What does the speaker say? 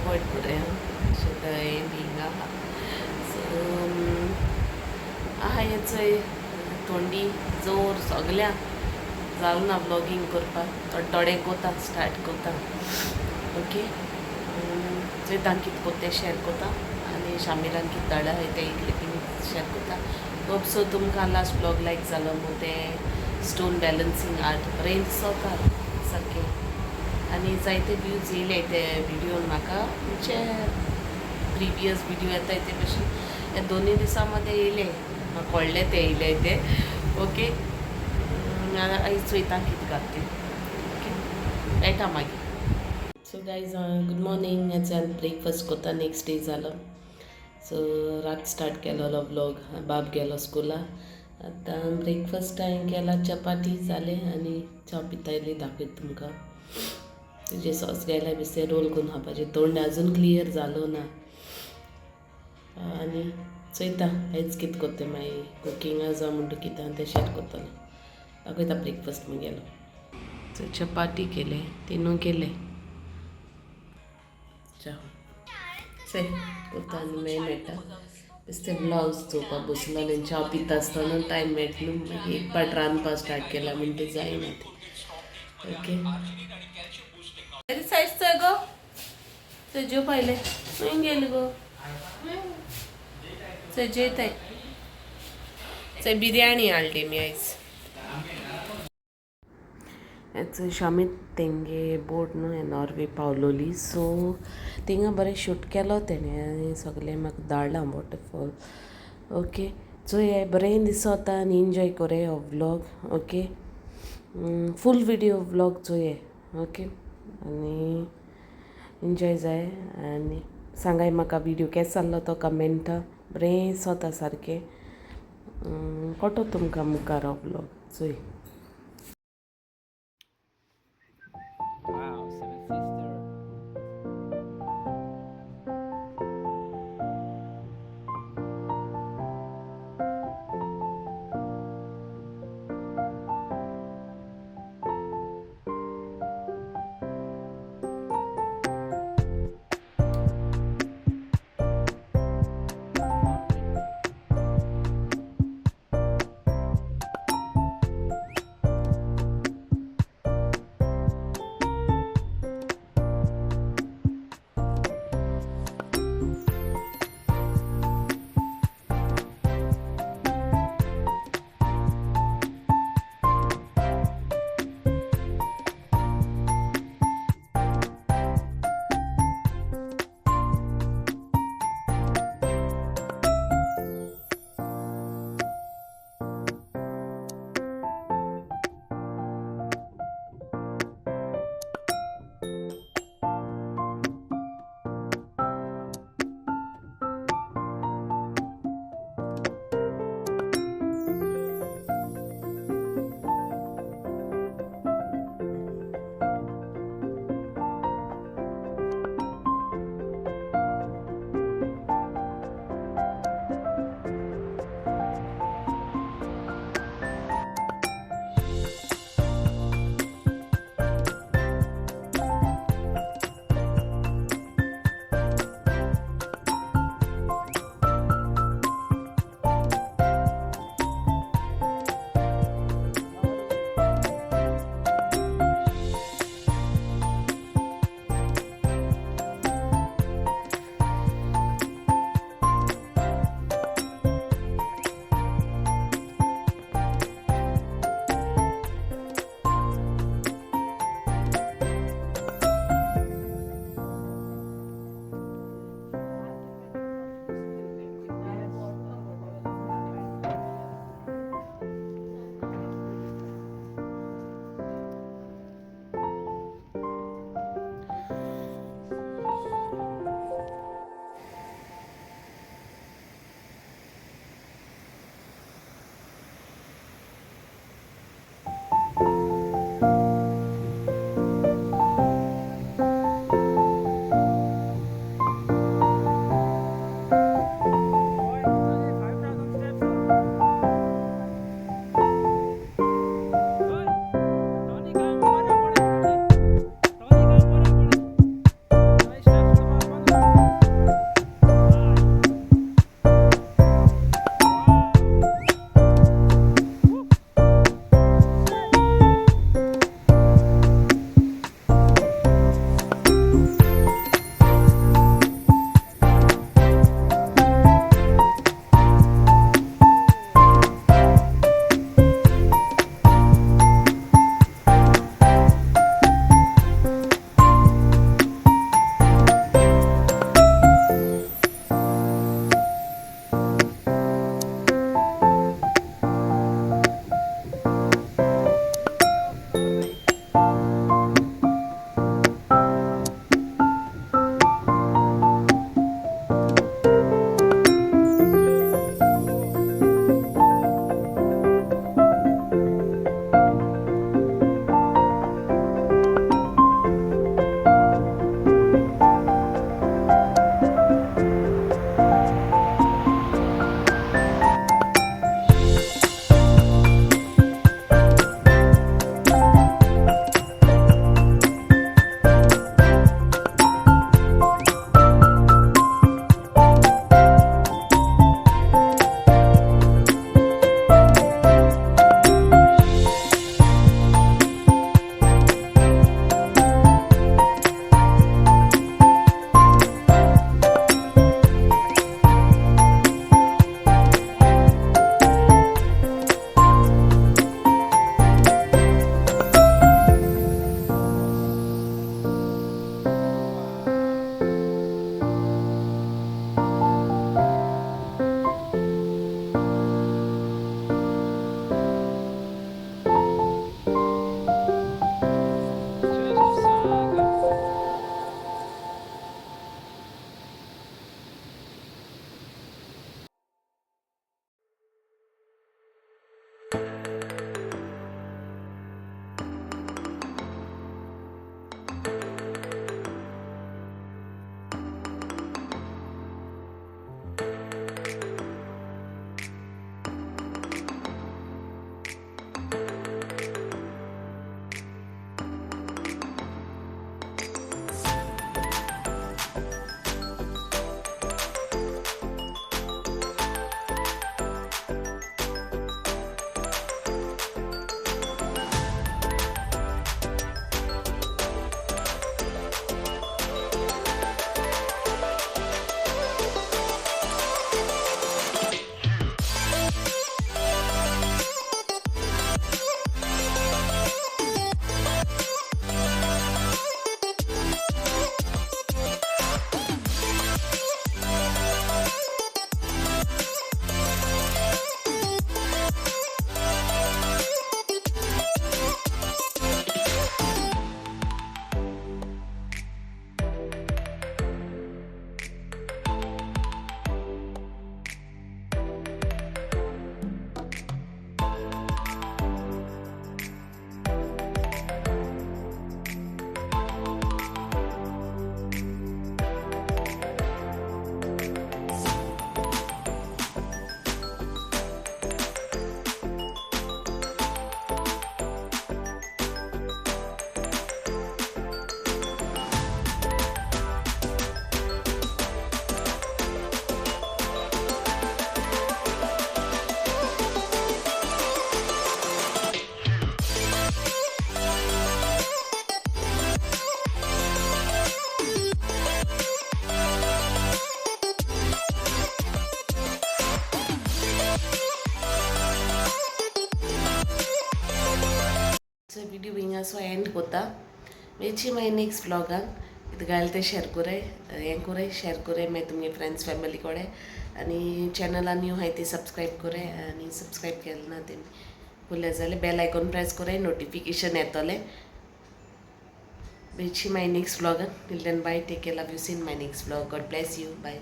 avoid करूया अशें थंय बींग आहा सो आहा हेचंय थोंडी जोर सगल्या जाल ना व्लॉगिंग करपाक थोडे कोता स्टार्ट कोता ओके चोयता कितें कोत्तें शेअर कोता आनी शामिरान कितें धाडा ते इतले बीन शेअर कोता होप सो तुमकां लास्ट ब्लॉग लायक जालो मग तें स्टोन बॅलन्सिंग आर्ट बरें दिसता सारकें आनी जायते व्यूज येयले ते विडियोन म्हाका म्हणजे प्रिवियस विडियो येताय ते भशेन हे दोनूय दिसां मध्ये येयले म्हाका कळ्ळें ते येयले ते ओके आयज चोयता कितें घालता ओके मेळटा मागीर सो गायज गुड मॉर्निंग हेच्यान ब्रेकफास्ट कोता नेक्स्ट डे जालो सो रात स्टार्ट केलोलो व्लॉग बाब गेलो स्कुलाक आतां ब्रेकफास्ट हांवें केला चपाती जाले आनी च्या पितायली दाखयता तुमकां तुजे सॉस घायला बेश्टे रोल करून खावपाचें तोंड आजून क्लियर जालो ना आनी चोयता आयज कितें कोत्ता मागीर कुकिंगा जा म्हणटा कितें तें शेअर कोत्तलें दाखयता ब्रेकफास्ट म्हगेलो सो चपाती केले तिनू केले चल कोता आनी मागीर मेळटा बेश्टे ब्लावज चोवपाक बसलो आनी च्या पिता आसतना टायम मेळटलो मागीर एक पाट रांदपा स्टार्ट केला म्हणटा जायना तें ओके बरी सायज चोय गो तेज्यो पाहिले खंय गेली गो चय जेताय चय बिरयाणी हाडली मी आयज हेच शामीत तेंगे बोट न्हू हे नॉर्वे पावलोली सो थिंगा बरें शूट केलो तेणें आनी सगलें म्हाका धाडलां वॉटरफॉल ओके सो हे बरें दिसता आनी एन्जॉय कोरे हो व्लॉग ओके फूल विडियो व्लॉग चोये ओके आनी एन्जॉय जाय आनी सांगाय म्हाका विडियो केसो जाल्लो तो कमेंटा बरें दिसता सारकें कोटो तुमकां मुखार हो व्लॉग चोय हिंगा सो एंड कोता वेची माय नेक्स्ट व्लॉगान कितें घाल ते शेअर कोराय हें कोराय शेअर कोराय मागीर तुमगे फ्रेंड्स फॅमिली कोडे आनी चॅनला न्यू आहाय ती सबस्क्रायब कोराय आनी सबस्क्रायब केलें ना तेमी केलें जाल्यार बेल आयकॉन प्रेस कोराय नोटिफिकेशन येतोलें वेची माय नेक्स्ट व्लॉगान till then bye take care love you see in my next vlog God bless you bye